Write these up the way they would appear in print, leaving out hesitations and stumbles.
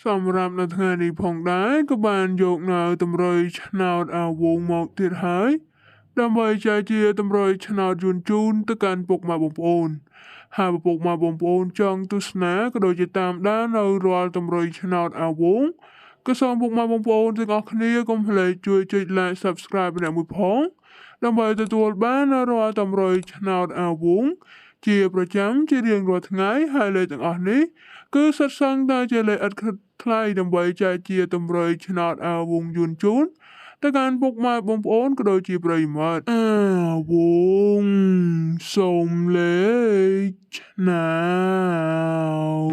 សម្រាប់នៅថ្ងៃនេះផងដែរក៏បានយកនៅតម្រុយឆ្នោតវងមកទៀតហើយដើម្បីចែកជាតម្រុយឆ្នោតជូនទៅកាន់ពុកម៉ែបងប្អូនហើយពុកម៉ែបងប្អូនចង់ទស្សនាក៏ដូចជាតាមដាននៅរាល់តម្រុយឆ្នោតវងក៏សូមពុកម៉ែបងប្អូនទាំងអស់គ្នាកុំភ្លេចជួយចុច like subscribe ម្នាក់មួយផងដើម្បីទទួលបានរាល់តម្រុយឆ្នោតវងជាប្រចាំជារៀងរាល់ថ្ងៃហើយលេខទាំងអស់នេះគឺសិតសឹងតែជាលេខឥតថ្លៃដើម្បីចែកជាតម្រុយឆ្នោតវងយួនជូនទៅកាន់ពុកម៉ែបងប្អូនក៏ដូចជាប្រិយមិត្តវងសូមលេខឆ្នោត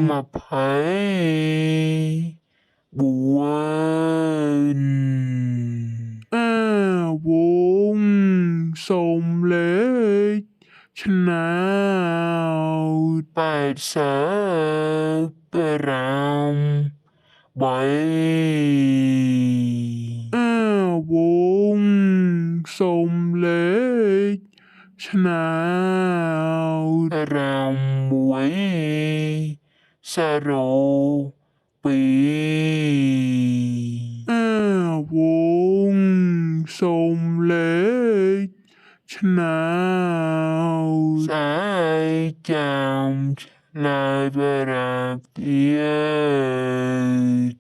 24វងសូមលេខឆ្នោត85វងសូមលេខឆ្នោត602វងសូមលេខឆ្នោតស្អែកចាំឆ្លើយបារម្ភទៀត